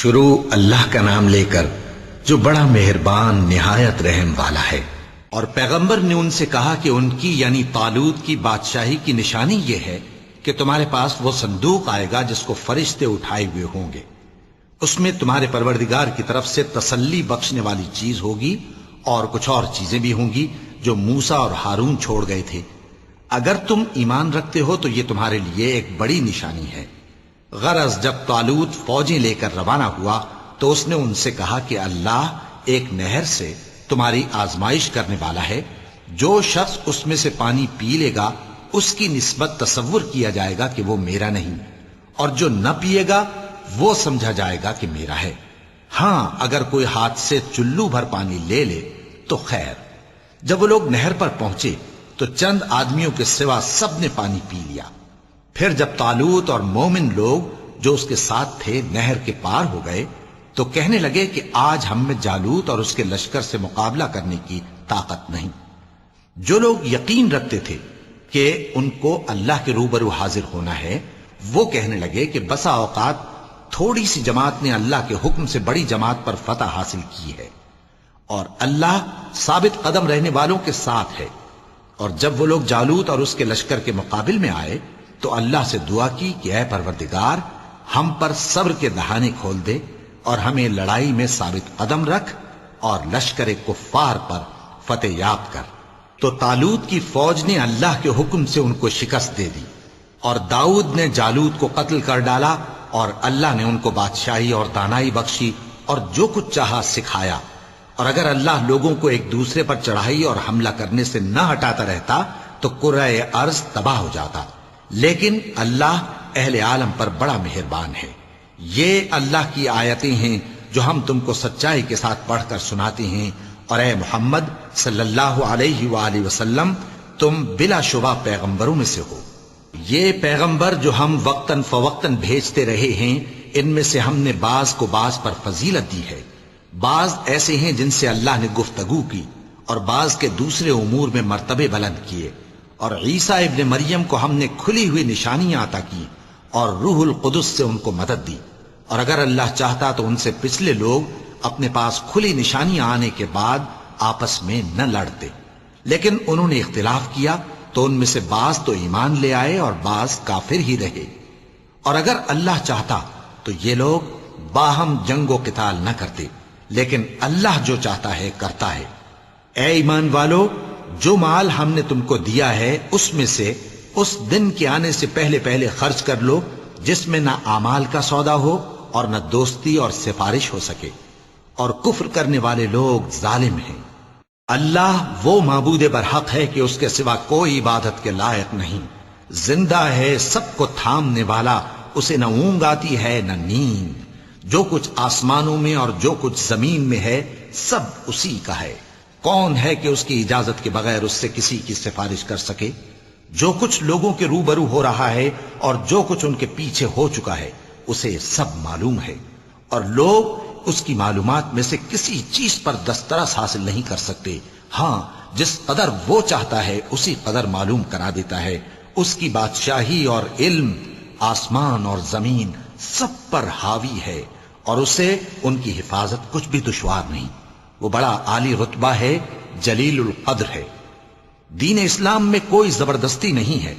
شروع اللہ کا نام لے کر جو بڑا مہربان نہایت رحم والا ہے۔ اور پیغمبر نے ان سے کہا کہ ان کی یعنی طالوت کی بادشاہی کی نشانی یہ ہے کہ تمہارے پاس وہ صندوق آئے گا جس کو فرشتے اٹھائے ہوئے ہوں گے، اس میں تمہارے پروردگار کی طرف سے تسلی بخشنے والی چیز ہوگی اور کچھ اور چیزیں بھی ہوں گی جو موسیٰ اور ہارون چھوڑ گئے تھے۔ اگر تم ایمان رکھتے ہو تو یہ تمہارے لیے ایک بڑی نشانی ہے۔ غرض جب طالوت فوجیں لے کر روانہ ہوا تو اس نے ان سے کہا کہ اللہ ایک نہر سے تمہاری آزمائش کرنے والا ہے، جو شخص اس میں سے پانی پی لے گا اس کی نسبت تصور کیا جائے گا کہ وہ میرا نہیں، اور جو نہ پیے گا وہ سمجھا جائے گا کہ میرا ہے۔ ہاں اگر کوئی ہاتھ سے چلو بھر پانی لے لے تو خیر۔ جب وہ لوگ نہر پر پہنچے تو چند آدمیوں کے سوا سب نے پانی پی لیا۔ پھر جب طالوت اور مومن لوگ جو اس کے ساتھ تھے نہر کے پار ہو گئے تو کہنے لگے کہ آج ہم میں جالوت اور اس کے لشکر سے مقابلہ کرنے کی طاقت نہیں۔ جو لوگ یقین رکھتے تھے کہ ان کو اللہ کے روبرو حاضر ہونا ہے وہ کہنے لگے کہ بسا اوقات تھوڑی سی جماعت نے اللہ کے حکم سے بڑی جماعت پر فتح حاصل کی ہے، اور اللہ ثابت قدم رہنے والوں کے ساتھ ہے۔ اور جب وہ لوگ جالوت اور اس کے لشکر کے مقابل میں آئے تو اللہ سے دعا کی کہ اے پروردگار ہم پر صبر کے دہانے کھول دے اور ہمیں لڑائی میں ثابت قدم رکھ اور لشکر کفار پر فتح یاب کر۔ تو طالوت کی فوج نے اللہ کے حکم سے ان کو شکست دے دی، اور داؤد نے جالوت کو قتل کر ڈالا، اور اللہ نے ان کو بادشاہی اور دانائی بخشی اور جو کچھ چاہا سکھایا۔ اور اگر اللہ لوگوں کو ایک دوسرے پر چڑھائی اور حملہ کرنے سے نہ ہٹاتا رہتا تو کرۂ ارض تباہ ہو جاتا، لیکن اللہ اہل عالم پر بڑا مہربان ہے۔ یہ اللہ کی آیتیں ہیں جو ہم تم کو سچائی کے ساتھ پڑھ کر سناتے ہیں، اور اے محمد صلی اللہ علیہ وآلہ وسلم تم بلا شبہ پیغمبروں میں سے ہو۔ یہ پیغمبر جو ہم وقتاً فوقتاً بھیجتے رہے ہیں ان میں سے ہم نے بعض کو بعض پر فضیلت دی ہے، بعض ایسے ہیں جن سے اللہ نے گفتگو کی اور بعض کے دوسرے امور میں مرتبے بلند کیے، اور عیسیٰ ابن مریم کو ہم نے کھلی ہوئی نشانیاں عطا کی اور روح القدس سے ان کو مدد دی، اور اگر اللہ چاہتا تو ان سے پچھلے لوگ اپنے پاس کھلی نشانیاں آنے کے بعد آپس میں نہ لڑتے، لیکن انہوں نے اختلاف کیا تو ان میں سے بعض تو ایمان لے آئے اور بعض کافر ہی رہے۔ اور اگر اللہ چاہتا تو یہ لوگ باہم جنگ و قتال نہ کرتے، لیکن اللہ جو چاہتا ہے کرتا ہے۔ اے ایمان والو، جو مال ہم نے تم کو دیا ہے اس میں سے اس دن کے آنے سے پہلے پہلے خرچ کر لو جس میں نہ اعمال کا سودا ہو اور نہ دوستی اور سفارش ہو سکے، اور کفر کرنے والے لوگ ظالم ہیں۔ اللہ وہ معبود برحق ہے کہ اس کے سوا کوئی عبادت کے لائق نہیں، زندہ ہے، سب کو تھامنے والا، اسے نہ اونگ آتی ہے نہ نیند۔ جو کچھ آسمانوں میں اور جو کچھ زمین میں ہے سب اسی کا ہے۔ کون ہے کہ اس کی اجازت کے بغیر اس سے کسی کی سفارش کر سکے؟ جو کچھ لوگوں کے روبرو ہو رہا ہے اور جو کچھ ان کے پیچھے ہو چکا ہے اسے سب معلوم ہے، اور لوگ اس کی معلومات میں سے کسی چیز پر دسترس حاصل نہیں کر سکتے۔ ہاں جس قدر وہ چاہتا ہے اسی قدر معلوم کرا دیتا ہے۔ اس کی بادشاہی اور علم آسمان اور زمین سب پر حاوی ہے، اور اسے ان کی حفاظت کچھ بھی دشوار نہیں۔ وہ بڑا عالی رتبہ ہے، جلیل القدر ہے۔ دین اسلام میں کوئی زبردستی نہیں ہے،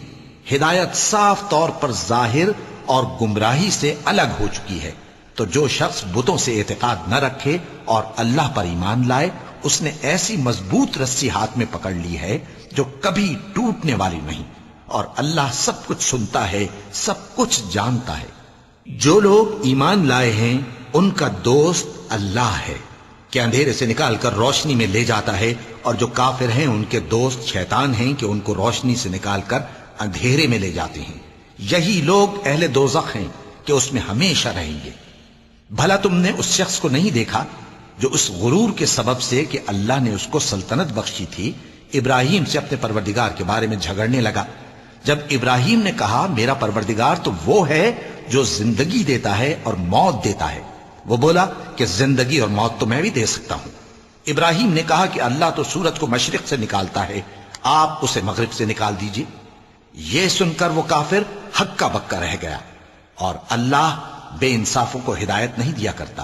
ہدایت صاف طور پر ظاہر اور گمراہی سے الگ ہو چکی ہے۔ تو جو شخص بتوں سے اعتقاد نہ رکھے اور اللہ پر ایمان لائے اس نے ایسی مضبوط رسی ہاتھ میں پکڑ لی ہے جو کبھی ٹوٹنے والی نہیں، اور اللہ سب کچھ سنتا ہے، سب کچھ جانتا ہے۔ جو لوگ ایمان لائے ہیں ان کا دوست اللہ ہے کہ اندھیرے سے نکال کر روشنی میں لے جاتا ہے، اور جو کافر ہیں ان کے دوست شیطان ہیں کہ ان کو روشنی سے نکال کر اندھیرے میں لے جاتے ہیں۔ یہی لوگ اہل دوزخ ہیں کہ اس میں ہمیشہ رہیں گے۔ بھلا تم نے اس شخص کو نہیں دیکھا جو اس غرور کے سبب سے کہ اللہ نے اس کو سلطنت بخشی تھی ابراہیم سے اپنے پروردگار کے بارے میں جھگڑنے لگا؟ جب ابراہیم نے کہا میرا پروردگار تو وہ ہے جو زندگی دیتا ہے اور موت دیتا ہے، وہ بولا کہ زندگی اور موت تو میں بھی دے سکتا ہوں۔ ابراہیم نے کہا کہ اللہ تو سورج کو مشرق سے نکالتا ہے، آپ اسے مغرب سے نکال دیجئے۔ یہ سن کر وہ کافر ہکا بکا رہ گیا، اور اللہ بے انصافوں کو ہدایت نہیں دیا کرتا۔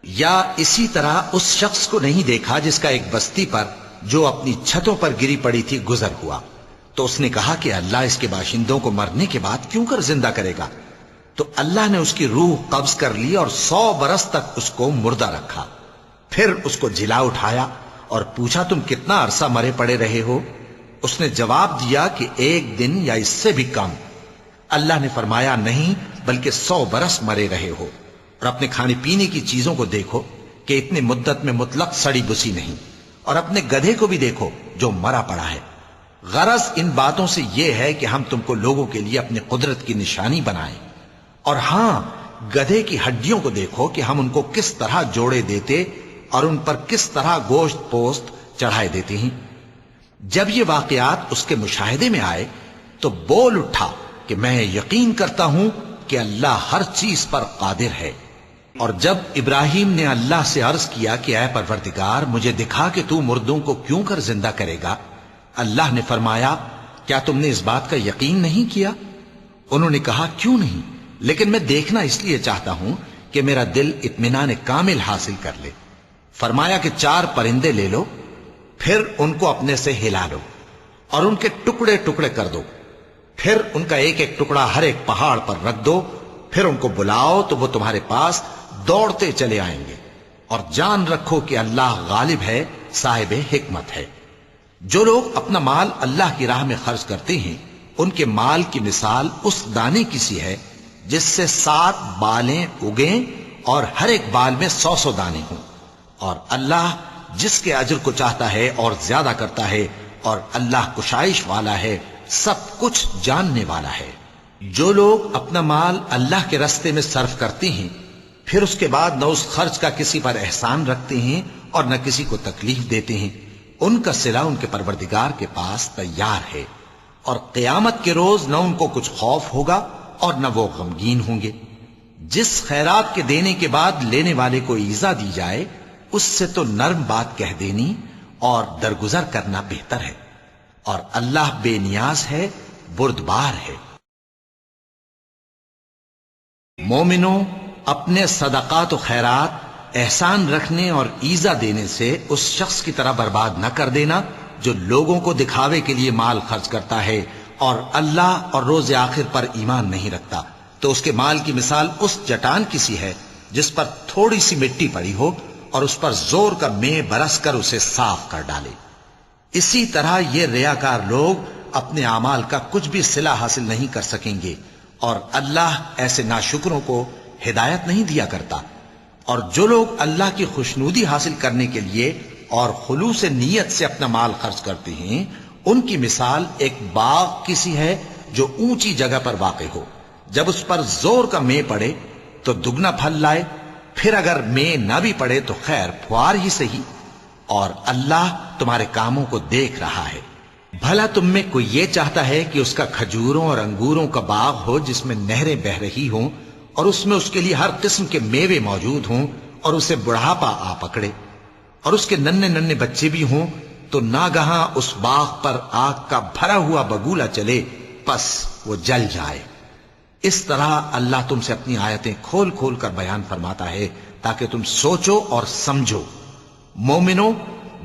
یا اسی طرح اس شخص کو نہیں دیکھا جس کا ایک بستی پر جو اپنی چھتوں پر گری پڑی تھی گزر ہوا، تو اس نے کہا کہ اللہ اس کے باشندوں کو مرنے کے بعد کیوں کر زندہ کرے گا؟ تو اللہ نے اس کی روح قبض کر لی اور 100 برس تک اس کو مردہ رکھا۔ پھر اس کو جلا اٹھایا اور پوچھا تم کتنا عرصہ مرے پڑے رہے ہو؟ اس نے جواب دیا کہ 1 دن یا اس سے بھی کم۔ اللہ نے فرمایا نہیں بلکہ 100 برس مرے رہے ہو، اور اپنے کھانے پینے کی چیزوں کو دیکھو کہ اتنی مدت میں مطلق سڑی بسی نہیں، اور اپنے گدھے کو بھی دیکھو جو مرا پڑا ہے۔ غرض ان باتوں سے یہ ہے کہ ہم تم کو لوگوں کے لیے اپنی قدرت کی نشانی بنائیں۔ اور ہاں، گدھے کی ہڈیوں کو دیکھو کہ ہم ان کو کس طرح جوڑے دیتے اور ان پر کس طرح گوشت پوست چڑھائے دیتے ہیں۔ جب یہ واقعات اس کے مشاہدے میں آئے تو بول اٹھا کہ میں یقین کرتا ہوں کہ اللہ ہر چیز پر قادر ہے۔ اور جب ابراہیم نے اللہ سے عرض کیا کہ اے پروردگار مجھے دکھا کہ تو مردوں کو کیوں کر زندہ کرے گا، اللہ نے فرمایا کیا تم نے اس بات کا یقین نہیں کیا؟ انہوں نے کہا کیوں نہیں، لیکن میں دیکھنا اس لیے چاہتا ہوں کہ میرا دل اطمینان کامل حاصل کر لے۔ فرمایا کہ 4 پرندے لے لو، پھر ان کو اپنے سے ہلا لو اور ان کے ٹکڑے ٹکڑے کر دو، پھر ان کا ایک ایک ٹکڑا ہر ایک پہاڑ پر رکھ دو، پھر ان کو بلاؤ تو وہ تمہارے پاس دوڑتے چلے آئیں گے، اور جان رکھو کہ اللہ غالب ہے، صاحب حکمت ہے۔ جو لوگ اپنا مال اللہ کی راہ میں خرچ کرتے ہیں ان کے مال کی مثال اس دانے کی سی ہے جس سے 7 بالیں اگیں اور ہر ایک بال میں 100 دانے ہوں، اور اللہ جس کے اجر کو چاہتا ہے اور زیادہ کرتا ہے، اور اللہ کشائش والا ہے، سب کچھ جاننے والا ہے۔ جو لوگ اپنا مال اللہ کے راستے میں صرف کرتے ہیں پھر اس کے بعد نہ اس خرچ کا کسی پر احسان رکھتے ہیں اور نہ کسی کو تکلیف دیتے ہیں، ان کا صلہ ان کے پروردگار کے پاس تیار ہے، اور قیامت کے روز نہ ان کو کچھ خوف ہوگا اور نہ وہ غمگین ہوں گے۔ جس خیرات کے دینے کے بعد لینے والے کو ایذا دی جائے اس سے تو نرم بات کہہ دینی اور درگزر کرنا بہتر ہے، اور اللہ بے نیاز ہے، بردبار ہے۔ مومنوں، اپنے صدقات و خیرات احسان رکھنے اور ایذا دینے سے اس شخص کی طرح برباد نہ کر دینا جو لوگوں کو دکھاوے کے لیے مال خرچ کرتا ہے اور اللہ اور روز آخر پر ایمان نہیں رکھتا، تو اس کے مال کی مثال اس چٹان کی سی ہے جس پر تھوڑی سی مٹی پڑی ہو اور اس پر زور کا مے برس کر اسے صاف کر ڈالے۔ اسی طرح یہ ریاکار لوگ اپنے اعمال کا کچھ بھی صلہ حاصل نہیں کر سکیں گے، اور اللہ ایسے ناشکروں کو ہدایت نہیں دیا کرتا۔ اور جو لوگ اللہ کی خوشنودی حاصل کرنے کے لیے اور خلوص نیت سے اپنا مال خرچ کرتے ہیں ان کی مثال ایک باغ کی سی ہے جو اونچی جگہ پر واقع ہو، جب اس پر زور کا مے پڑے تو دگنا پھل لائے، پھر اگر مے نہ بھی پڑے تو خیر پھوار ہی صحیح، اور اللہ تمہارے کاموں کو دیکھ رہا ہے۔ بھلا تم میں کوئی یہ چاہتا ہے کہ اس کا کھجوروں اور انگوروں کا باغ ہو جس میں نہریں بہ رہی ہوں اور اس میں اس کے لیے ہر قسم کے میوے موجود ہوں، اور اسے بڑھاپا آ پکڑے اور اس کے ننھے ننھے بچے بھی ہوں، تو ناگہاں اس باغ پر آگ کا بھرا ہوا بگولا چلے، پس وہ جل جائے۔ اس طرح اللہ تم سے اپنی آیتیں کھول کھول کر بیان فرماتا ہے تاکہ تم سوچو اور سمجھو۔ مومنو،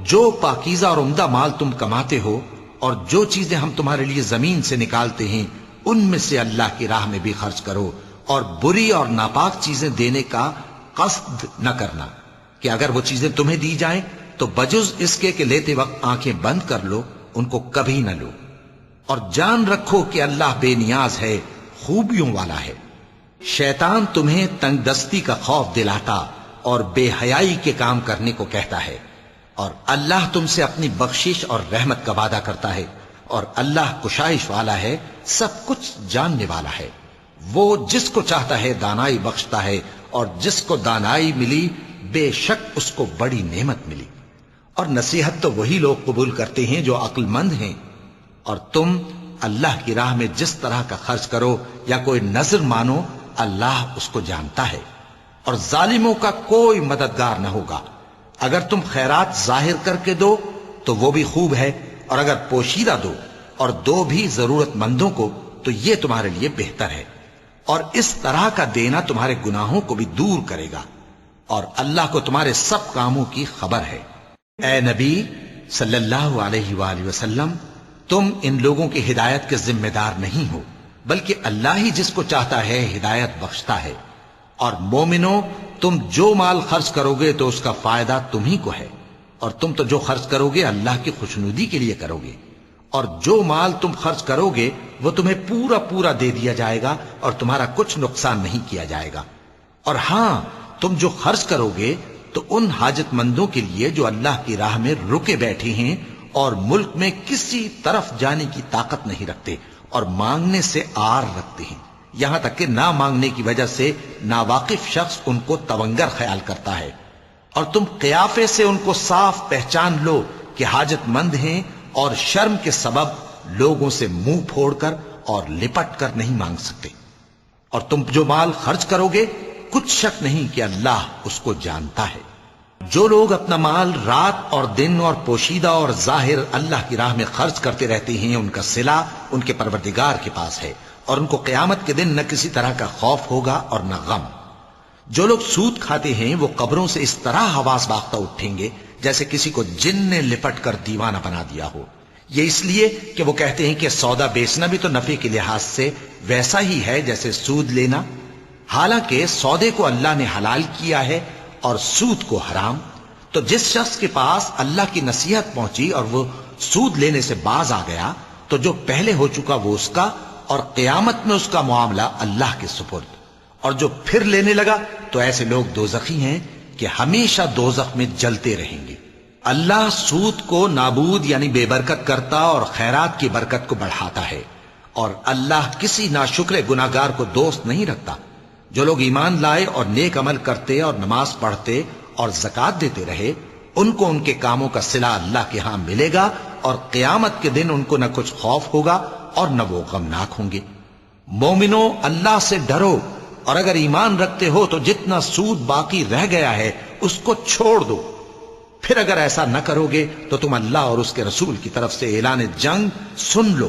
جو پاکیزہ اور عمدہ مال تم کماتے ہو اور جو چیزیں ہم تمہارے لیے زمین سے نکالتے ہیں ان میں سے اللہ کی راہ میں بھی خرچ کرو، اور بری اور ناپاک چیزیں دینے کا قصد نہ کرنا کہ اگر وہ چیزیں تمہیں دی جائیں تو بجز اس کے کہ لیتے وقت آنکھیں بند کر لو ان کو کبھی نہ لو، اور جان رکھو کہ اللہ بے نیاز ہے، خوبیوں والا ہے۔ شیطان تمہیں تنگ دستی کا خوف دلاتا اور بے حیائی کے کام کرنے کو کہتا ہے، اور اللہ تم سے اپنی بخشش اور رحمت کا وعدہ کرتا ہے، اور اللہ کشائش والا ہے، سب کچھ جاننے والا ہے۔ وہ جس کو چاہتا ہے دانائی بخشتا ہے، اور جس کو دانائی ملی بے شک اس کو بڑی نعمت ملی۔ اور نصیحت تو وہی لوگ قبول کرتے ہیں جو عقل مند ہیں، اور تم اللہ کی راہ میں جس طرح کا خرچ کرو یا کوئی نذر مانو اللہ اس کو جانتا ہے، اور ظالموں کا کوئی مددگار نہ ہوگا۔ اگر تم خیرات ظاہر کر کے دو تو وہ بھی خوب ہے، اور اگر پوشیدہ دو اور دو بھی ضرورت مندوں کو تو یہ تمہارے لیے بہتر ہے۔ اور اس طرح کا دینا تمہارے گناہوں کو بھی دور کرے گا، اور اللہ کو تمہارے سب کاموں کی خبر ہے۔ اے نبی صلی اللہ علیہ وآلہ وسلم، تم ان لوگوں کی ہدایت کے ذمہ دار نہیں ہو، بلکہ اللہ ہی جس کو چاہتا ہے ہدایت بخشتا ہے۔ اور مومنو، تم جو مال خرچ کرو گے تو اس کا فائدہ تم ہی کو ہے، اور تم تو جو خرچ کرو گے اللہ کی خوشنودی کے لیے کرو گے، اور جو مال تم خرچ کرو گے وہ تمہیں پورا پورا دے دیا جائے گا اور تمہارا کچھ نقصان نہیں کیا جائے گا۔ اور ہاں، تم جو خرچ کرو گے تو ان حاجت مندوں کے لیے جو اللہ کی راہ میں رکے بیٹھے ہیں اور ملک میں کسی طرف جانے کی طاقت نہیں رکھتے اور مانگنے سے آر رکھتے ہیں، یہاں تک کہ نہ مانگنے کی وجہ سے ناواقف شخص ان کو تونگر خیال کرتا ہے، اور تم قیافے سے ان کو صاف پہچان لو کہ حاجت مند ہیں، اور شرم کے سبب لوگوں سے منہ پھوڑ کر اور لپٹ کر نہیں مانگ سکتے۔ اور تم جو مال خرچ کرو گے کچھ شک نہیں کہ اللہ اس کو جانتا ہے۔ جو لوگ اپنا مال رات اور دن اور پوشیدہ اور ظاہر اللہ کی راہ میں خرچ کرتے رہتے ہیں، ان کا صلہ ان کے پروردگار کے پاس ہے، اور ان کو قیامت کے دن نہ کسی طرح کا خوف ہوگا اور نہ غم۔ جو لوگ سود کھاتے ہیں وہ قبروں سے اس طرح حواس باختہ اٹھیں گے جیسے کسی کو جن نے لپٹ کر دیوانہ بنا دیا ہو، یہ اس لیے کہ وہ کہتے ہیں کہ سودا بیچنا بھی تو نفع کے لحاظ سے ویسا ہی ہے جیسے سود لینا، حالانکہ سودے کو اللہ نے حلال کیا ہے اور سود کو حرام۔ تو جس شخص کے پاس اللہ کی نصیحت پہنچی اور وہ سود لینے سے باز آ گیا تو جو پہلے ہو چکا وہ اس کا، اور قیامت میں اس کا معاملہ اللہ کے سپرد۔ اور جو پھر لینے لگا تو ایسے لوگ دوزخی ہیں کہ ہمیشہ دوزخ میں جلتے رہیں گے۔ اللہ سود کو نابود یعنی بے برکت کرتا اور خیرات کی برکت کو بڑھاتا ہے، اور اللہ کسی ناشکر گناہگار کو دوست نہیں رکھتا۔ جو لوگ ایمان لائے اور نیک عمل کرتے اور نماز پڑھتے اور زکوٰۃ دیتے رہے، ان کو ان کے کاموں کا صلہ اللہ کے ہاں ملے گا، اور قیامت کے دن ان کو نہ کچھ خوف ہوگا اور نہ وہ غمناک ہوں گے۔ مومنو، اللہ سے ڈرو، اور اگر ایمان رکھتے ہو تو جتنا سود باقی رہ گیا ہے اس کو چھوڑ دو۔ پھر اگر ایسا نہ کرو گے تو تم اللہ اور اس کے رسول کی طرف سے اعلان جنگ سن لو،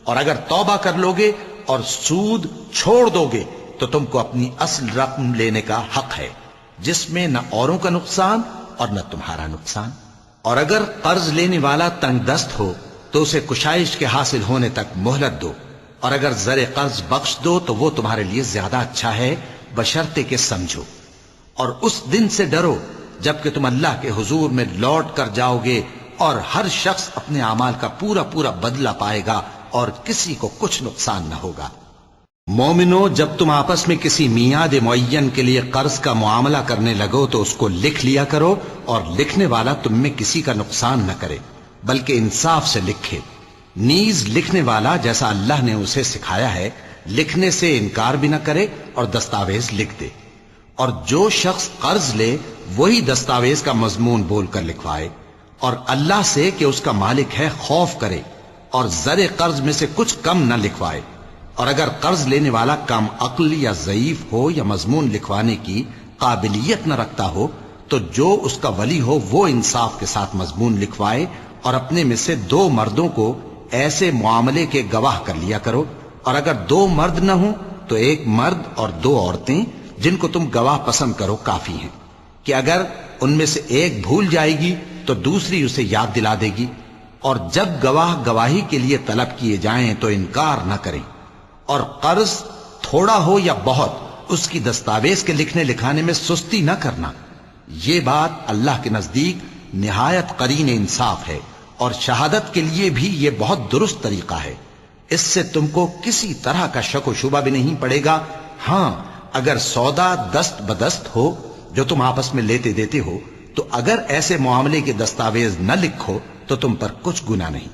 اور اگر توبہ کر لو گے اور سود چھوڑ دو گے تو تم کو اپنی اصل رقم لینے کا حق ہے، جس میں نہ اوروں کا نقصان اور نہ تمہارا نقصان۔ اور اگر قرض لینے والا تنگ دست ہو تو اسے کشائش کے حاصل ہونے تک مہلت دو، اور اگر زر قرض بخش دو تو وہ تمہارے لیے زیادہ اچھا ہے، بشرطے کہ سمجھو۔ اور اس دن سے ڈرو جبکہ تم اللہ کے حضور میں لوٹ کر جاؤ گے، اور ہر شخص اپنے اعمال کا پورا پورا بدلہ پائے گا اور کسی کو کچھ نقصان نہ ہوگا۔ مومنو، جب تم آپس میں کسی میعاد معین کے لیے قرض کا معاملہ کرنے لگو تو اس کو لکھ لیا کرو، اور لکھنے والا تم میں کسی کا نقصان نہ کرے بلکہ انصاف سے لکھے۔ نیز لکھنے والا جیسا اللہ نے اسے سکھایا ہے لکھنے سے انکار بھی نہ کرے اور دستاویز لکھ دے۔ اور جو شخص قرض لے وہی دستاویز کا مضمون بول کر لکھوائے، اور اللہ سے کہ اس کا مالک ہے خوف کرے، اور زر قرض میں سے کچھ کم نہ لکھوائے۔ اور اگر قرض لینے والا کم عقل یا ضعیف ہو یا مضمون لکھوانے کی قابلیت نہ رکھتا ہو تو جو اس کا ولی ہو وہ انصاف کے ساتھ مضمون لکھوائے، اور اپنے میں سے 2 مردوں کو ایسے معاملے کے گواہ کر لیا کرو، اور اگر 2 مرد نہ ہوں تو 1 مرد اور 2 عورتیں جن کو تم گواہ پسند کرو کافی ہیں، کہ اگر ان میں سے ایک بھول جائے گی تو دوسری اسے یاد دلا دے گی۔ اور جب گواہ گواہی کے لیے طلب کیے جائیں تو انکار نہ کریں۔ اور قرض تھوڑا ہو یا بہت اس کی دستاویز کے لکھنے لکھانے میں سستی نہ کرنا، یہ بات اللہ کے نزدیک نہایت قرین انصاف ہے، اور شہادت کے لیے بھی یہ بہت درست طریقہ ہے۔ اس سے تم کو کسی طرح کا شک و شبہ بھی نہیں پڑے گا۔ ہاں، اگر سودا دست بدست ہو جو تم آپس میں لیتے دیتے ہو تو اگر ایسے معاملے کے دستاویز نہ لکھو تو تم پر کچھ گناہ نہیں۔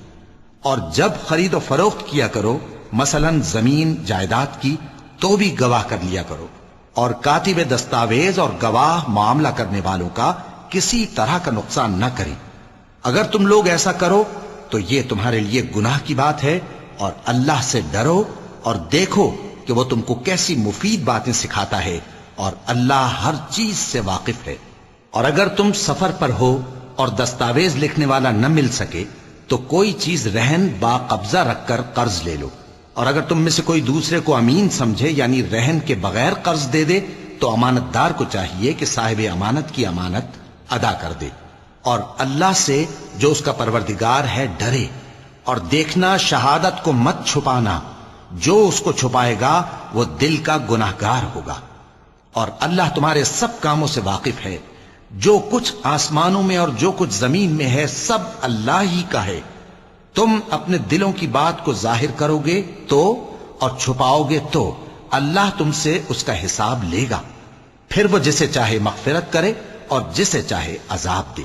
اور جب خرید و فروخت کیا کرو، مثلا زمین جائیداد کی، تو بھی گواہ کر لیا کرو، اور کاتب دستاویز اور گواہ معاملہ کرنے والوں کا کسی طرح کا نقصان نہ کریں۔ اگر تم لوگ ایسا کرو تو یہ تمہارے لیے گناہ کی بات ہے، اور اللہ سے ڈرو اور دیکھو کہ وہ تم کو کیسی مفید باتیں سکھاتا ہے، اور اللہ ہر چیز سے واقف ہے۔ اور اگر تم سفر پر ہو اور دستاویز لکھنے والا نہ مل سکے تو کوئی چیز رہن با قبضہ رکھ کر قرض لے لو، اور اگر تم میں سے کوئی دوسرے کو امین سمجھے یعنی رہن کے بغیر قرض دے دے تو امانت دار کو چاہیے کہ صاحب امانت کی امانت ادا کر دے، اور اللہ سے جو اس کا پروردگار ہے ڈرے، اور دیکھنا شہادت کو مت چھپانا، جو اس کو چھپائے گا وہ دل کا گناہگار ہوگا، اور اللہ تمہارے سب کاموں سے واقف ہے۔ جو کچھ آسمانوں میں اور جو کچھ زمین میں ہے سب اللہ ہی کا ہے۔ تم اپنے دلوں کی بات کو ظاہر کرو گے تو اور چھپاؤ گے تو اللہ تم سے اس کا حساب لے گا، پھر وہ جسے چاہے مغفرت کرے اور جسے چاہے عذاب دے،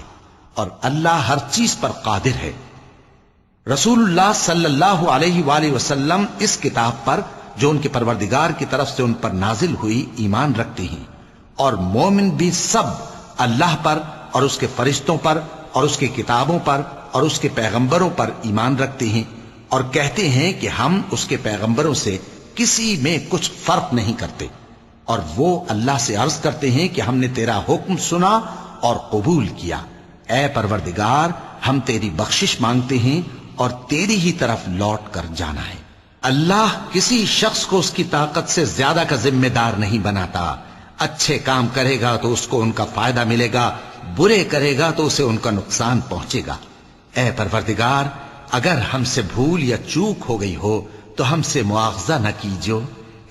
اور اللہ ہر چیز پر قادر ہے۔ رسول اللہ صلی اللہ علیہ وآلہ وسلم اس کتاب پر جو ان کے پروردگار کی طرف سے ان پر نازل ہوئی ایمان رکھتے ہیں، اور مومن بھی سب اللہ پر اور اس کے فرشتوں پر اور اس کی کتابوں پر اور اس کے پیغمبروں پر ایمان رکھتے ہیں، اور کہتے ہیں کہ ہم اس کے پیغمبروں سے کسی میں کچھ فرق نہیں کرتے، اور وہ اللہ سے عرض کرتے ہیں کہ ہم نے تیرا حکم سنا اور قبول کیا۔ اے پروردگار، ہم تیری بخشش مانگتے ہیں اور تیری ہی طرف لوٹ کر جانا ہے۔ اللہ کسی شخص کو اس کی طاقت سے زیادہ کا ذمہ دار نہیں بناتا۔ اچھے کام کرے گا تو اس کو ان کا فائدہ ملے گا، برے کرے گا تو اسے ان کا نقصان پہنچے گا۔ اے پروردگار، اگر ہم سے بھول یا چوک ہو گئی ہو تو ہم سے مواخذہ نہ کیجو۔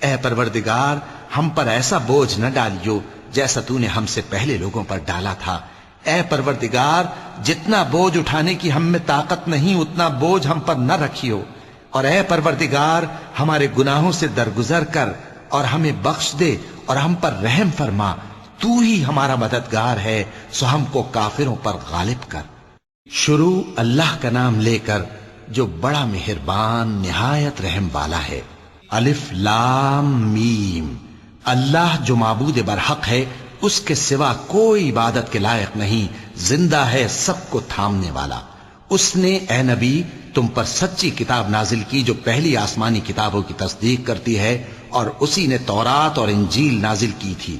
اے پروردگار، ہم پر ایسا بوجھ نہ ڈالیو جیسا تو نے ہم سے پہلے لوگوں پر ڈالا تھا۔ اے پروردگار، جتنا بوجھ اٹھانے کی ہم میں طاقت نہیں اتنا بوجھ ہم پر نہ رکھیو، اور اے پروردگار ہمارے گناہوں سے درگزر کر اور ہمیں بخش دے اور ہم پر رحم فرما، تو ہی ہمارا مددگار ہے، سو ہم کو کافروں پر غالب کر۔ شروع اللہ کا نام لے کر جو بڑا مہربان نہایت رحم والا ہے۔ الف لام میم۔ اللہ جو معبود برحق ہے، اس کے سوا کوئی عبادت کے لائق نہیں، زندہ ہے سب کو تھامنے والا۔ اس نے اے نبی تم پر سچی کتاب نازل کی جو پہلی آسمانی کتابوں کی تصدیق کرتی ہے، اور اسی نے تورات اور انجیل نازل کی تھی۔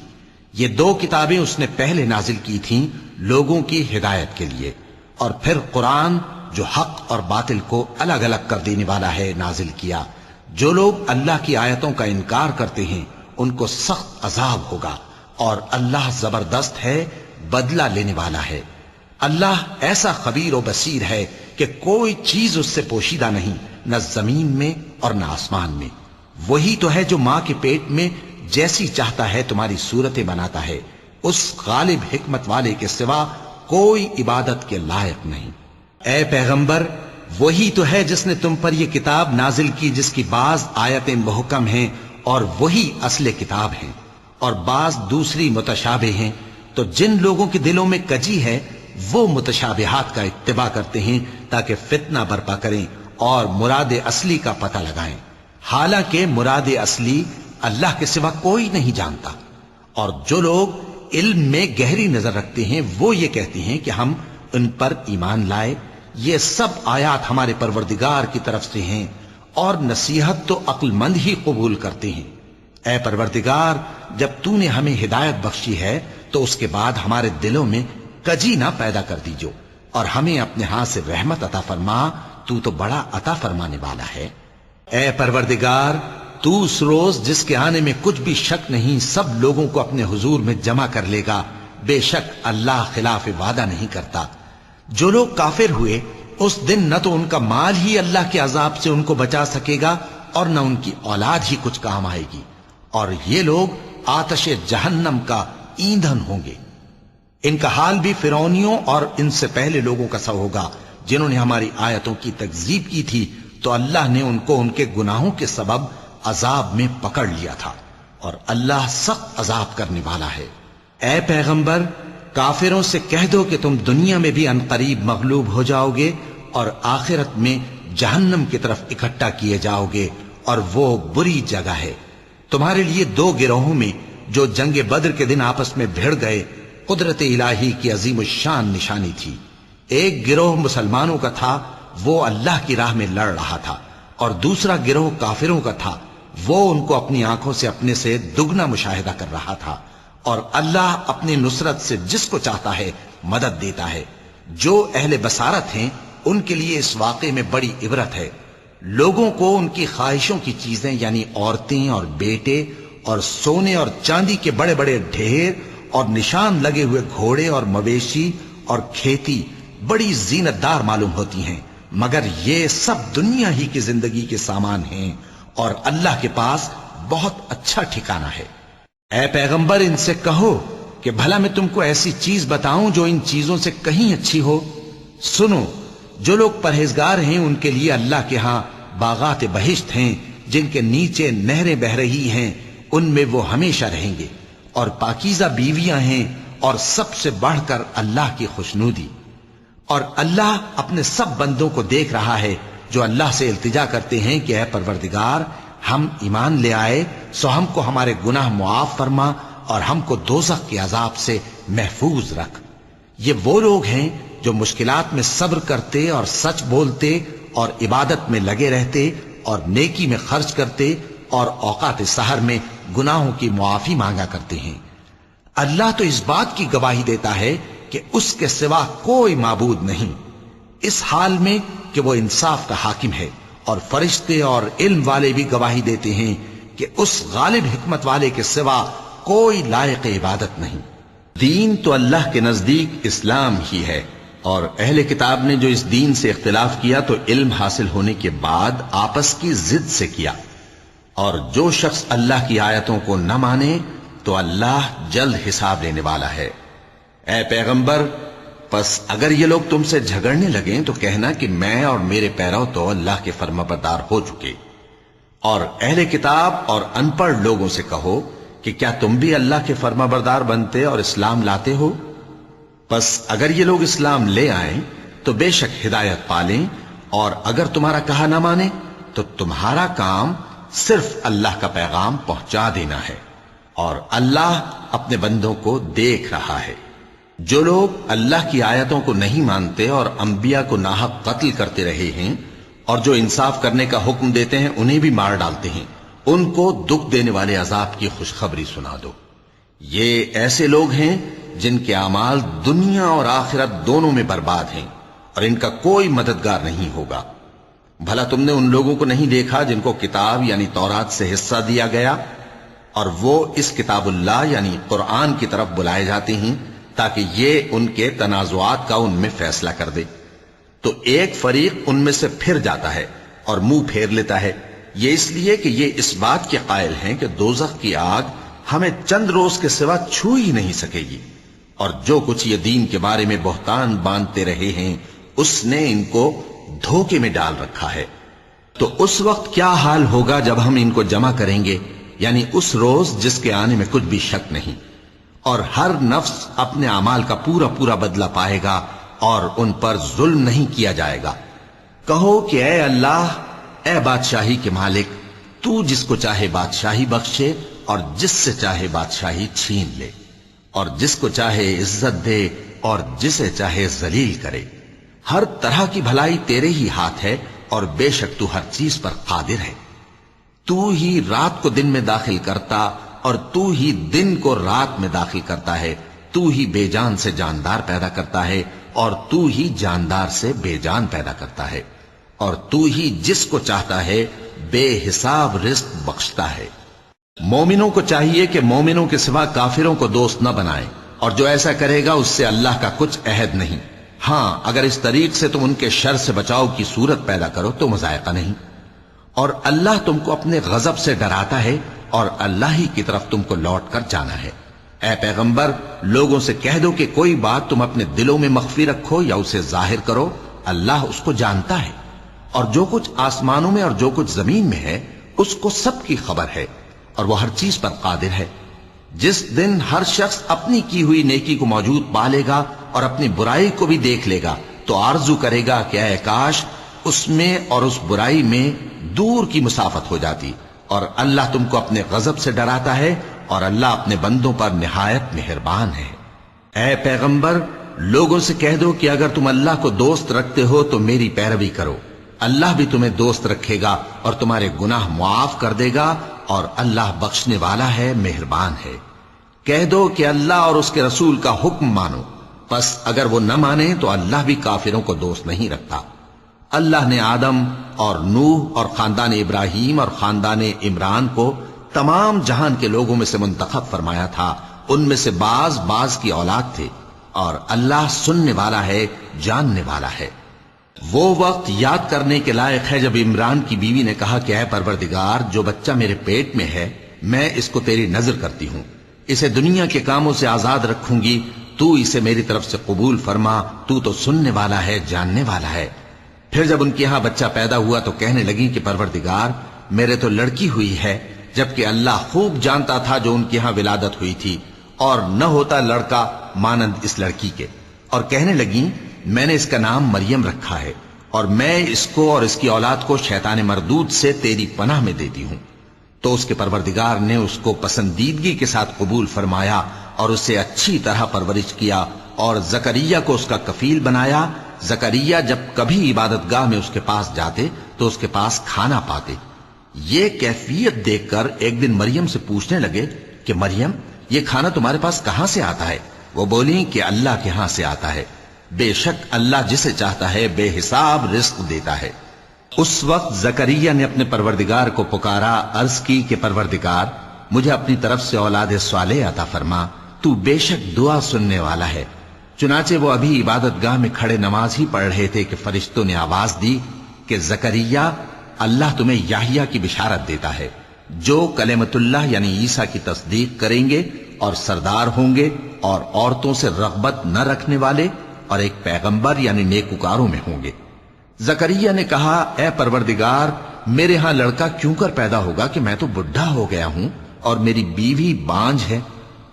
یہ دو کتابیں اس نے پہلے نازل کی تھیں لوگوں کی ہدایت کے لیے، اور پھر قرآن جو حق اور باطل کو الگ الگ کر دینے والا ہے نازل کیا۔ جو لوگ اللہ کی آیتوں کا انکار کرتے ہیں ان کو سخت عذاب ہوگا، اور اللہ زبردست ہے، بدلہ لینے والا ہے۔ اللہ ایسا خبیر و بصیر ہے کہ کوئی چیز اس سے پوشیدہ نہیں، نہ زمین میں اور نہ آسمان میں۔ وہی تو ہے جو ماں کے پیٹ میں جیسی چاہتا ہے تمہاری صورتیں بناتا ہے، اس غالب حکمت والے کے سوا کوئی عبادت کے لائق نہیں۔ اے پیغمبر، وہی تو ہے جس نے تم پر یہ کتاب نازل کی جس کی بعض آیتیں محکم ہیں اور وہی اصل کتاب ہیں، اور بعض دوسری متشابہ ہیں، تو جن لوگوں کے دلوں میں کجی ہے وہ متشابہات کا اتباع کرتے ہیں تاکہ فتنہ برپا کریں اور مراد اصلی کا پتہ لگائیں، حالانکہ مراد اصلی اللہ کے سوا کوئی نہیں جانتا۔ اور جو لوگ علم میں گہری نظر رکھتے ہیں وہ یہ کہتے ہیں کہ ہم ان پر ایمان لائے۔ یہ سب آیات ہمارے پروردگار کی طرف سے ہیں، اور نصیحت تو عقل مند ہی قبول کرتے ہیں۔ اے پروردگار، جب تو نے ہمیں ہدایت بخشی ہے تو اس کے بعد ہمارے دلوں میں کجی نہ پیدا کر دیجو، اور ہمیں اپنے ہاتھ سے رحمت عطا فرما، تو بڑا عطا فرمانے والا ہے۔ اے پروردگار، تو اس روز جس کے آنے میں کچھ بھی شک نہیں سب لوگوں کو اپنے حضور میں جمع کر لے گا، بے شک اللہ خلاف وعدہ نہیں کرتا۔ جو لوگ کافر ہوئے اس دن نہ تو ان کا مال ہی اللہ کے عذاب سے ان کو بچا سکے گا اور نہ ان کی اولاد ہی کچھ کام آئے گی، اور یہ لوگ آتش جہنم کا ایندھن ہوں گے۔ ان کا حال بھی فرعونیوں اور ان سے پہلے لوگوں کا سا ہوگا جنہوں نے ہماری آیتوں کی تکذیب کی تھی، تو اللہ نے ان کو ان کے گناہوں کے سبب عذاب میں پکڑ لیا تھا، اور اللہ سخت عذاب کرنے والا ہے۔ اے پیغمبر، کافروں سے کہہ دو کہ تم دنیا میں بھی عنقریب مغلوب ہو جاؤ گے اور آخرت میں جہنم کی طرف اکٹھا کیے جاؤ گے، اور وہ بری جگہ ہے۔ تمہارے لیے دو گروہوں میں جو جنگ بدر کے دن آپس میں بھڑ گئے قدرت الہی کی عظیم الشان نشانی تھی۔ ایک گروہ مسلمانوں کا تھا، وہ اللہ کی راہ میں لڑ رہا تھا، اور دوسرا گروہ کافروں کا تھا، وہ ان کو اپنی آنکھوں سے اپنے سے دگنا مشاہدہ کر رہا تھا۔ اور اللہ اپنی نصرت سے جس کو چاہتا ہے مدد دیتا ہے۔ جو اہل بصارت ہیں ان کے لیے اس واقعے میں بڑی عبرت ہے۔ لوگوں کو ان کی خواہشوں کی چیزیں یعنی عورتیں اور بیٹے اور سونے اور چاندی کے بڑے بڑے ڈھیر اور نشان لگے ہوئے گھوڑے اور مویشی اور کھیتی بڑی زینت دار معلوم ہوتی ہیں، مگر یہ سب دنیا ہی کی زندگی کے سامان ہیں اور اللہ کے پاس بہت اچھا ٹھکانہ ہے۔ اے پیغمبر ان سے کہو کہ بھلا میں تم کو ایسی چیز بتاؤں جو ان چیزوں سے کہیں اچھی ہو؟ سنو، جو لوگ پرہیزگار ہیں ان کے لیے اللہ کے ہاں باغات بہشت ہیں جن کے نیچے نہریں بہ رہی ہیں، ان میں وہ ہمیشہ رہیں گے، اور پاکیزہ بیویاں ہیں، اور سب سے بڑھ کر اللہ کی خوشنودی۔ اور اللہ اپنے سب بندوں کو دیکھ رہا ہے جو اللہ سے التجا کرتے ہیں کہ اے پروردگار، ہم ایمان لے آئے سو ہم کو ہمارے گناہ معاف فرما اور ہم کو دوزخ کے عذاب سے محفوظ رکھ۔ یہ وہ لوگ ہیں جو مشکلات میں صبر کرتے اور سچ بولتے اور عبادت میں لگے رہتے اور نیکی میں خرچ کرتے اور اوقات سحر میں گناہوں کی معافی مانگا کرتے ہیں۔ اللہ تو اس بات کی گواہی دیتا ہے کہ اس کے سوا کوئی معبود نہیں، اس حال میں کہ وہ انصاف کا حاکم ہے، اور فرشتے اور علم والے بھی گواہی دیتے ہیں کہ اس غالب حکمت والے کے سوا کوئی لائق عبادت نہیں۔ دین تو اللہ کے نزدیک اسلام ہی ہے، اور اہل کتاب نے جو اس دین سے اختلاف کیا تو علم حاصل ہونے کے بعد آپس کی ضد سے کیا، اور جو شخص اللہ کی آیتوں کو نہ مانے تو اللہ جلد حساب لینے والا ہے۔ اے پیغمبر، پس اگر یہ لوگ تم سے جھگڑنے لگیں تو کہنا کہ میں اور میرے پیرو تو اللہ کے فرمانبردار ہو چکے، اور اہل کتاب اور ان پڑھ لوگوں سے کہو کہ کیا تم بھی اللہ کے فرمانبردار بنتے اور اسلام لاتے ہو؟ پس اگر یہ لوگ اسلام لے آئیں تو بے شک ہدایت پالیں، اور اگر تمہارا کہا نہ مانے تو تمہارا کام صرف اللہ کا پیغام پہنچا دینا ہے، اور اللہ اپنے بندوں کو دیکھ رہا ہے۔ جو لوگ اللہ کی آیتوں کو نہیں مانتے اور انبیاء کو ناحق قتل کرتے رہے ہیں، اور جو انصاف کرنے کا حکم دیتے ہیں انہیں بھی مار ڈالتے ہیں، ان کو دکھ دینے والے عذاب کی خوشخبری سنا دو۔ یہ ایسے لوگ ہیں جن کے اعمال دنیا اور آخرت دونوں میں برباد ہیں، اور ان کا کوئی مددگار نہیں ہوگا۔ بھلا تم نے ان لوگوں کو نہیں دیکھا جن کو کتاب یعنی تورات سے حصہ دیا گیا، اور وہ اس کتاب اللہ یعنی قرآن کی طرف بلائے جاتے ہیں تاکہ یہ ان کے تنازعات کا ان میں فیصلہ کر دے، تو ایک فریق ان میں سے پھر جاتا ہے اور منہ پھیر لیتا ہے، یہ اس لیے کہ یہ اس بات کے قائل ہیں کہ دوزخ کی آگ ہمیں چند روز کے سوا چھو ہی نہیں سکے گی، اور جو کچھ یہ دین کے بارے میں بہتان باندھتے رہے ہیں اس نے ان کو دھوکے میں ڈال رکھا ہے۔ تو اس وقت کیا حال ہوگا جب ہم ان کو جمع کریں گے، یعنی اس روز جس کے آنے میں کچھ بھی شک نہیں، اور ہر نفس اپنے اعمال کا پورا پورا بدلہ پائے گا اور ان پر ظلم نہیں کیا جائے گا۔ کہو کہ اے اللہ، اے بادشاہی کے مالک، تو جس کو چاہے بادشاہی بخشے اور جس سے چاہے بادشاہی چھین لے، اور جس کو چاہے عزت دے اور جسے چاہے ذلیل کرے۔ ہر طرح کی بھلائی تیرے ہی ہاتھ ہے، اور بے شک تو ہر چیز پر قادر ہے۔ تو ہی رات کو دن میں داخل کرتا اور تو ہی دن کو رات میں داخل کرتا ہے، تو ہی بے جان سے جاندار پیدا کرتا ہے اور تو ہی جاندار سے بے جان پیدا کرتا ہے، اور تو ہی جس کو چاہتا ہے بے حساب رزق بخشتا ہے۔ مومنوں کو چاہیے کہ مومنوں کے سوا کافروں کو دوست نہ بنائیں، اور جو ایسا کرے گا اس سے اللہ کا کچھ عہد نہیں۔ ہاں، اگر اس طریق سے تم ان کے شر سے بچاؤ کی صورت پیدا کرو تو مذائقہ نہیں، اور اللہ تم کو اپنے غضب سے ڈراتا ہے، اور اللہ ہی کی طرف تم کو لوٹ کر جانا ہے۔ اے پیغمبر، لوگوں سے کہہ دو کہ کوئی بات تم اپنے دلوں میں مخفی رکھو یا اسے ظاہر کرو، اللہ اس کو جانتا ہے، اور جو کچھ آسمانوں میں اور جو کچھ زمین میں ہے اس کو سب کی خبر ہے، اور وہ ہر چیز پر قادر ہے۔ جس دن ہر شخص اپنی کی ہوئی نیکی کو موجود پا لے گا اور اپنی برائی کو بھی دیکھ لے گا تو آرزو کرے گا کہ اے کاش اس میں اور اس برائی میں دور کی مسافت ہو جاتی، اور اللہ تم کو اپنے غضب سے ڈراتا ہے، اور اللہ اپنے بندوں پر نہایت مہربان ہے۔ اے پیغمبر، لوگوں سے کہہ دو کہ اگر تم اللہ کو دوست رکھتے ہو تو میری پیروی کرو، اللہ بھی تمہیں دوست رکھے گا اور تمہارے گناہ معاف کر دے گا، اور اللہ بخشنے والا ہے، مہربان ہے۔ کہہ دو کہ اللہ اور اس کے رسول کا حکم مانو، پس اگر وہ نہ مانے تو اللہ بھی کافروں کو دوست نہیں رکھتا۔ اللہ نے آدم اور نوح اور خاندان ابراہیم اور خاندان عمران کو تمام جہان کے لوگوں میں سے منتخب فرمایا تھا. ان میں سے بعض بعض کی اولاد تھے، اور اللہ سننے والا ہے، جاننے والا ہے. وہ وقت یاد کرنے کے لائق ہے جب عمران کی بیوی نے کہا کہ اے پروردگار، جو بچہ میرے پیٹ میں ہے میں اس کو تیری نذر کرتی ہوں، اسے دنیا کے کاموں سے آزاد رکھوں گی، تو اسے میری طرف سے قبول فرما، تو سننے والا ہے، جاننے والا ہے. پھر جب ان کے ہاں بچہ پیدا ہوا تو کہنے لگی کہ پروردگار، میرے تو لڑکی ہوئی ہے، جبکہ اللہ خوب جانتا تھا جو ان کے ہاں ولادت ہوئی تھی، اور نہ ہوتا لڑکا مانند اس لڑکی کے. اور کہنے لگی میں نے اس کا نام مریم رکھا ہے، اور میں اس کو اور اس کی اولاد کو شیطان مردود سے تیری پناہ میں دیتی ہوں. تو اس کے پروردگار نے اس کو پسندیدگی کے ساتھ قبول فرمایا اور اسے اچھی طرح پرورش کیا، اور زکریا کو اس کا کفیل بنایا. زکریا جب کبھی عبادت گاہ میں اس کے پاس جاتے تو اس کے پاس کھانا پاتے. یہ کیفیت دیکھ کر ایک دن مریم سے پوچھنے لگے کہ مریم، یہ کھانا تمہارے پاس کہاں سے آتا ہے؟ وہ بولی کہ اللہ کے ہاں سے آتا ہے، بے شک اللہ جسے چاہتا ہے بے حساب رزق دیتا ہے. اس وقت زکریا نے اپنے پروردگار کو پکارا، عرض کی کہ پروردگار، مجھے اپنی طرف سے اولاد صالح عطا فرما، تو بے شک دعا سننے والا ہے. چنانچہ وہ ابھی عبادت گاہ میں کھڑے نماز ہی پڑھ رہے تھے کہ فرشتوں نے آواز دی کہ زکریا، اللہ تمہیں یحییٰ کی بشارت دیتا ہے، جو کلمۃ اللہ یعنی عیسیٰ کی تصدیق کریں گے اور سردار ہوں گے، اور عورتوں سے رغبت نہ رکھنے والے، اور ایک پیغمبر یعنی نیکوکاروں میں ہوں گے. زکریا نے کہا، اے پروردگار، میرے ہاں لڑکا کیوں کر پیدا ہوگا کہ میں تو بڈھا ہو گیا ہوں اور میری بیوی بانجھ ہے.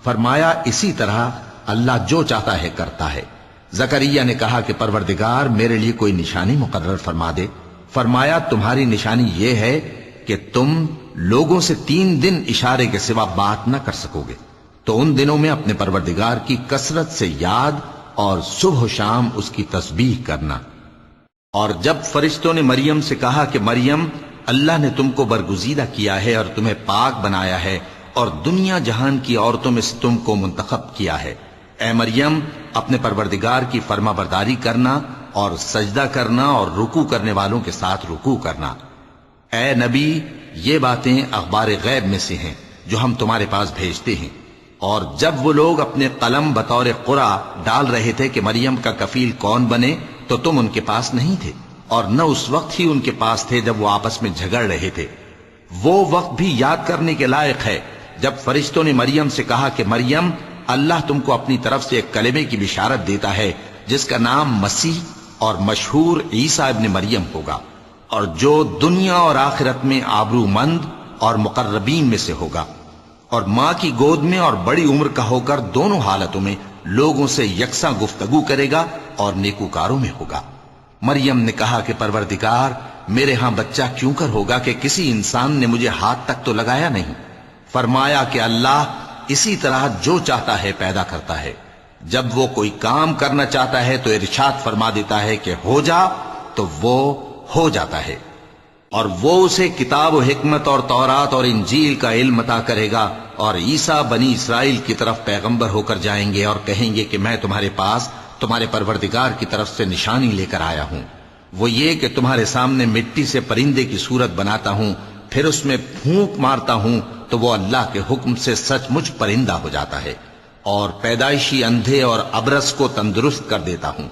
فرمایا، اسی طرح اللہ جو چاہتا ہے کرتا ہے. زکریا نے کہا کہ پروردگار، میرے لیے کوئی نشانی مقرر فرما دے. فرمایا، تمہاری نشانی یہ ہے کہ تم لوگوں سے 3 دن اشارے کے سوا بات نہ کر سکو گے. تو ان دنوں میں اپنے پروردگار کی کثرت سے یاد اور صبح و شام اس کی تسبیح کرنا. اور جب فرشتوں نے مریم سے کہا کہ مریم، اللہ نے تم کو برگزیدہ کیا ہے اور تمہیں پاک بنایا ہے اور دنیا جہان کی عورتوں میں سے تم کو منتخب کیا ہے، اے مریم، اپنے پروردگار کی فرما برداری کرنا اور سجدہ کرنا اور رکوع کرنے والوں کے ساتھ رکوع کرنا. اے نبی، یہ باتیں اخبار غیب میں سے ہیں جو ہم تمہارے پاس بھیجتے ہیں. اور جب وہ لوگ اپنے قلم بطور قرعہ ڈال رہے تھے کہ مریم کا کفیل کون بنے، تو تم ان کے پاس نہیں تھے، اور نہ اس وقت ہی ان کے پاس تھے جب وہ آپس میں جھگڑ رہے تھے. وہ وقت بھی یاد کرنے کے لائق ہے جب فرشتوں نے مریم سے کہا کہ مریم، اللہ تم کو اپنی طرف سے ایک کلمے کی بشارت دیتا ہے جس کا نام مسیح اور مشہور عیسیٰ ابن مریم ہوگا، اور جو دنیا اور آخرت میں آبرو مند اور مقربین میں سے ہوگا، اور ماں کی گود میں اور بڑی عمر کا ہو کر دونوں حالتوں میں لوگوں سے یکساں گفتگو کرے گا اور نیکوکاروں میں ہوگا. مریم نے کہا کہ پروردگار، میرے ہاں بچہ کیوں کر ہوگا کہ کسی انسان نے مجھے ہاتھ تک تو لگایا نہیں. فرمایا کہ اللہ اسی طرح جو چاہتا ہے پیدا کرتا ہے. جب وہ کوئی کام کرنا چاہتا ہے تو ارشاد فرما دیتا ہے کہ ہو جا، تو وہ ہو جاتا ہے. اور وہ اسے کتاب و حکمت اور تورات اور انجیل کا علم عطا کرے گا، اور عیسیٰ بنی اسرائیل کی طرف پیغمبر ہو کر جائیں گے اور کہیں گے کہ میں تمہارے پاس تمہارے پروردگار کی طرف سے نشانی لے کر آیا ہوں. وہ یہ کہ تمہارے سامنے مٹی سے پرندے کی صورت بناتا ہوں، پھر اس میں پھونک مارتا ہوں تو وہ اللہ کے حکم سے سچ مچ پرندہ ہو جاتا ہے، اور پیدائشی اندھے اور ابرص کو تندرست کر دیتا ہوں،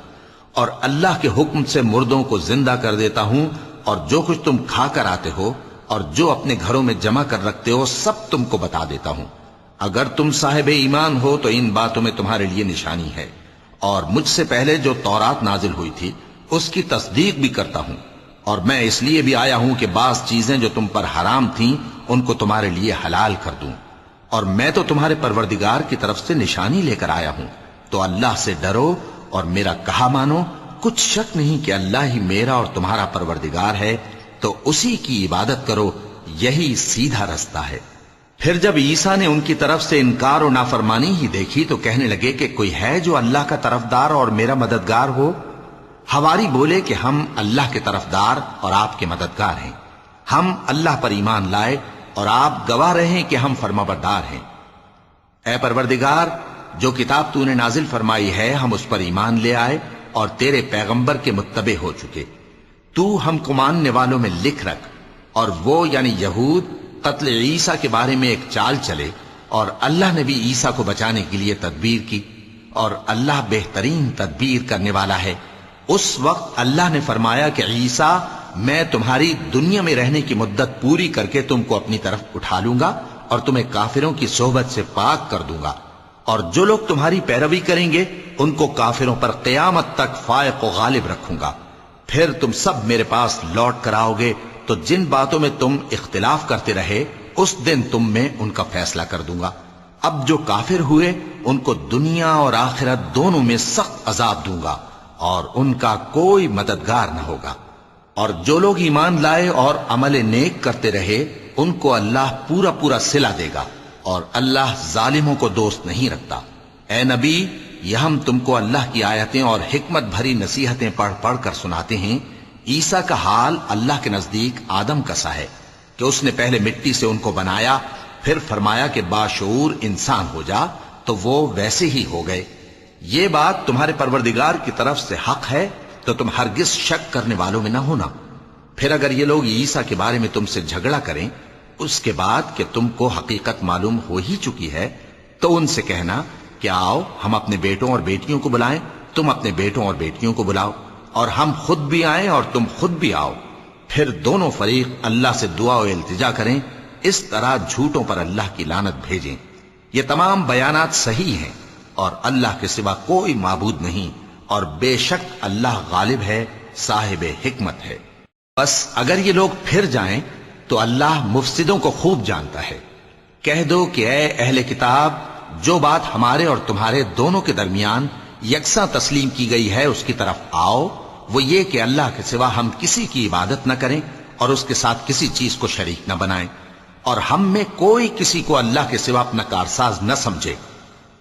اور اللہ کے حکم سے مردوں کو زندہ کر دیتا ہوں، اور جو کچھ تم کھا کر آتے ہو اور جو اپنے گھروں میں جمع کر رکھتے ہو سب تم کو بتا دیتا ہوں. اگر تم صاحب ایمان ہو تو ان باتوں میں تمہارے لیے نشانی ہے. اور مجھ سے پہلے جو تورات نازل ہوئی تھی اس کی تصدیق بھی کرتا ہوں، اور میں اس لیے بھی آیا ہوں کہ بعض چیزیں جو تم پر حرام تھیں ان کو تمہارے لیے حلال کر دوں. اور میں تو تمہارے پروردگار کی طرف سے نشانی لے کر آیا ہوں. تو اللہ سے ڈرو اور میرا کہا مانو. کچھ شک نہیں کہ اللہ ہی میرا اور تمہارا پروردگار ہے، تو اسی کی عبادت کرو، یہی سیدھا رستہ ہے. پھر جب عیسیٰ نے ان کی طرف سے انکار و نافرمانی ہی دیکھی تو کہنے لگے کہ کوئی ہے جو اللہ کا طرفدار اور میرا مددگار ہو؟ حواری بولے کہ ہم اللہ کے طرفدار اور آپ کے مددگار ہیں. ہم اللہ پر ایمان لائے اور آپ گواہ رہے کہ ہم فرمانبردار ہیں. اے پروردگار، جو کتاب تو نے نازل فرمائی ہے ہم اس پر ایمان لے آئے اور تیرے پیغمبر کے متبع ہو چکے. تو ہم کو ماننے والوں میں لکھ رکھ، اور وہ یعنی یہود قتل عیسیٰ کے بارے میں ایک چال چلے، اور اللہ نے بھی عیسیٰ کو بچانے کے لیے تدبیر کی، اور اللہ بہترین تدبیر کرنے والا ہے۔ اس وقت اللہ نے فرمایا کہ عیسیٰ، میں تمہاری دنیا میں رہنے کی مدت پوری کر کے تم کو اپنی طرف اٹھا لوں گا اور تمہیں کافروں کی صحبت سے پاک کر دوں گا، اور جو لوگ تمہاری پیروی کریں گے ان کو کافروں پر قیامت تک فائق و غالب رکھوں گا۔ پھر تم سب میرے پاس لوٹ کر آؤ گے تو جن باتوں میں تم اختلاف کرتے رہے اس دن تم میں ان کا فیصلہ کر دوں گا۔ اب جو کافر ہوئے ان کو دنیا اور آخرت دونوں میں سخت عذاب دوں گا، اور ان کا کوئی مددگار نہ ہوگا۔ اور جو لوگ ایمان لائے اور عمل نیک کرتے رہے ان کو اللہ پورا پورا صلہ دے گا، اور اللہ ظالموں کو دوست نہیں رکھتا۔ اے نبی، یہ ہم تم کو اللہ کی آیتیں اور حکمت بھری نصیحتیں پڑھ پڑھ کر سناتے ہیں۔ عیسیٰ کا حال اللہ کے نزدیک آدم کا سا ہے کہ اس نے پہلے مٹی سے ان کو بنایا، پھر فرمایا کہ باشعور انسان ہو جا، تو وہ ویسے ہی ہو گئے۔ یہ بات تمہارے پروردگار کی طرف سے حق ہے، تو تم ہرگز شک کرنے والوں میں نہ ہونا۔ پھر اگر یہ لوگ عیسیٰ کے بارے میں تم سے جھگڑا کریں اس کے بعد کہ تم کو حقیقت معلوم ہو ہی چکی ہے، تو ان سے کہنا کہ آؤ ہم اپنے بیٹوں اور بیٹیوں کو بلائیں، تم اپنے بیٹوں اور بیٹیوں کو بلاؤ، اور ہم خود بھی آئیں اور تم خود بھی آؤ، پھر دونوں فریق اللہ سے دعا و التجا کریں، اس طرح جھوٹوں پر اللہ کی لعنت بھیجیں۔ یہ تمام بیانات صحیح ہیں، اور اللہ کے سوا کوئی معبود نہیں، اور بے شک اللہ غالب ہے، صاحب حکمت ہے۔ بس اگر یہ لوگ پھر جائیں تو اللہ مفسدوں کو خوب جانتا ہے۔ کہہ دو کہ اے اہل کتاب، جو بات ہمارے اور تمہارے دونوں کے درمیان یکساں تسلیم کی گئی ہے اس کی طرف آؤ، وہ یہ کہ اللہ کے سوا ہم کسی کی عبادت نہ کریں اور اس کے ساتھ کسی چیز کو شریک نہ بنائیں، اور ہم میں کوئی کسی کو اللہ کے سوا اپنا کارساز نہ سمجھے۔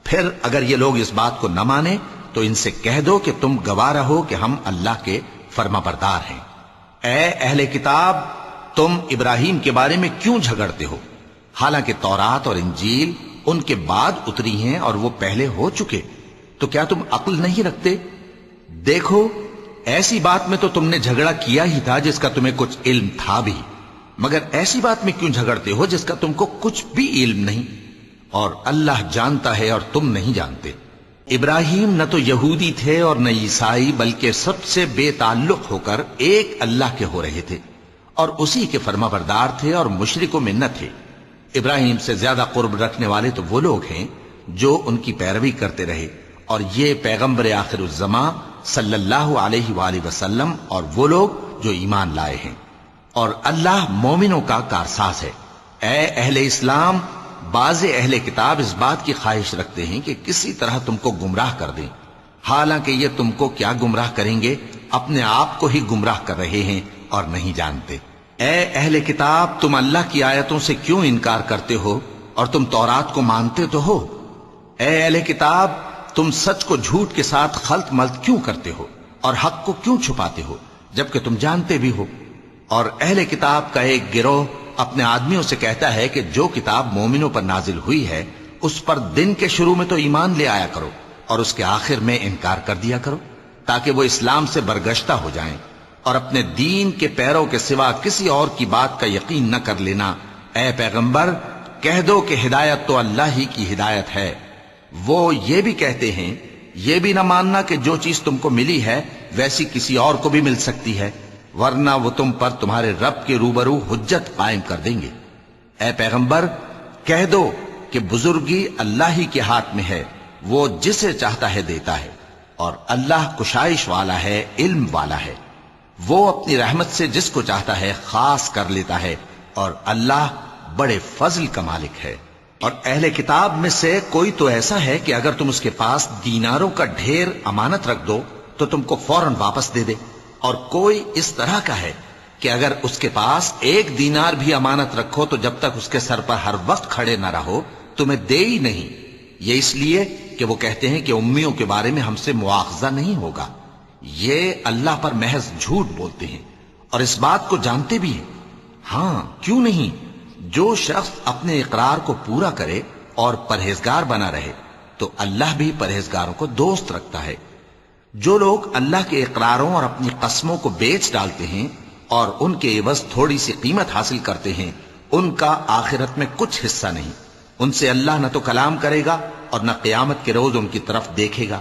پھر اگر یہ لوگ اس بات کو نہ مانیں تو ان سے کہہ دو کہ تم گواہ رہو کہ ہم اللہ کے فرما بردار ہیں۔ اے اہل کتاب، تم ابراہیم کے بارے میں کیوں جھگڑتے ہو؟ حالانکہ تورات اور انجیل ان کے بعد اتری ہیں اور وہ پہلے ہو چکے، تو کیا تم عقل نہیں رکھتے؟ دیکھو، ایسی بات میں تو تم نے جھگڑا کیا ہی تھا جس کا تمہیں کچھ علم تھا بھی، مگر ایسی بات میں کیوں جھگڑتے ہو جس کا تم کو کچھ بھی علم نہیں؟ اور اللہ جانتا ہے اور تم نہیں جانتے۔ ابراہیم نہ تو یہودی تھے اور نہ عیسائی، بلکہ سب سے بے تعلق ہو کر ایک اللہ کے ہو رہے تھے، اور اسی کے فرما بردار تھے اور مشرکوں میں نہ تھے۔ ابراہیم سے زیادہ قرب رکھنے والے تو وہ لوگ ہیں جو ان کی پیروی کرتے رہے، اور یہ پیغمبر آخر الزماں صلی اللہ علیہ وآلہ وسلم اور وہ لوگ جو ایمان لائے ہیں، اور اللہ مومنوں کا کارساز ہے۔ اے اہل اسلام، بعض اہل کتاب اس بات کی خواہش رکھتے ہیں کہ کسی طرح تم کو گمراہ کر دیں، حالانکہ یہ تم کو کیا گمراہ کریں گے، اپنے آپ کو ہی گمراہ کر رہے ہیں اور نہیں جانتے۔ اے اہل کتاب، تم اللہ کی آیتوں سے کیوں انکار کرتے ہو اور تم تورات کو مانتے تو ہو؟ اے اہل کتاب، تم سچ کو جھوٹ کے ساتھ خلط ملط کیوں کرتے ہو اور حق کو کیوں چھپاتے ہو جبکہ تم جانتے بھی ہو؟ اور اہل کتاب کا ایک گروہ اپنے آدمیوں سے کہتا ہے کہ جو کتاب مومنوں پر نازل ہوئی ہے اس پر دن کے شروع میں تو ایمان لے آیا کرو اور اس کے آخر میں انکار کر دیا کرو، تاکہ وہ اسلام سے برگشتہ ہو جائیں، اور اپنے دین کے پیروں کے سوا کسی اور کی بات کا یقین نہ کر لینا۔ اے پیغمبر، کہہ دو کہ ہدایت تو اللہ ہی کی ہدایت ہے۔ وہ یہ بھی کہتے ہیں، یہ بھی نہ ماننا کہ جو چیز تم کو ملی ہے ویسی کسی اور کو بھی مل سکتی ہے، ورنہ وہ تم پر تمہارے رب کے روبرو حجت قائم کر دیں گے۔ اے پیغمبر، کہہ دو کہ بزرگی اللہ ہی کے ہاتھ میں ہے، وہ جسے چاہتا ہے دیتا ہے، اور اللہ کشائش والا ہے، علم والا ہے۔ وہ اپنی رحمت سے جس کو چاہتا ہے خاص کر لیتا ہے، اور اللہ بڑے فضل کا مالک ہے۔ اور اہل کتاب میں سے کوئی تو ایسا ہے کہ اگر تم اس کے پاس دیناروں کا ڈھیر امانت رکھ دو تو تم کو فوراً واپس دے دے، اور کوئی اس طرح کا ہے کہ اگر اس کے پاس 1 دینار بھی امانت رکھو تو جب تک اس کے سر پر ہر وقت کھڑے نہ رہو تمہیں دے ہی نہیں۔ یہ اس لیے کہ وہ کہتے ہیں کہ امیوں کے بارے میں ہم سے مواخذہ نہیں ہوگا۔ یہ اللہ پر محض جھوٹ بولتے ہیں اور اس بات کو جانتے بھی ہیں۔ ہاں، کیوں نہیں؟ جو شخص اپنے اقرار کو پورا کرے اور پرہیزگار بنا رہے تو اللہ بھی پرہیزگاروں کو دوست رکھتا ہے۔ جو لوگ اللہ کے اقراروں اور اپنی قسموں کو بیچ ڈالتے ہیں اور ان کے عوض تھوڑی سی قیمت حاصل کرتے ہیں، ان کا آخرت میں کچھ حصہ نہیں۔ ان سے اللہ نہ تو کلام کرے گا اور نہ قیامت کے روز ان کی طرف دیکھے گا،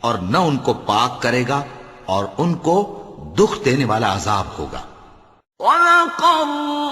اور نہ ان کو پاک کرے گا، اور ان کو دکھ دینے والا عذاب ہوگا۔ وَلَقَدْ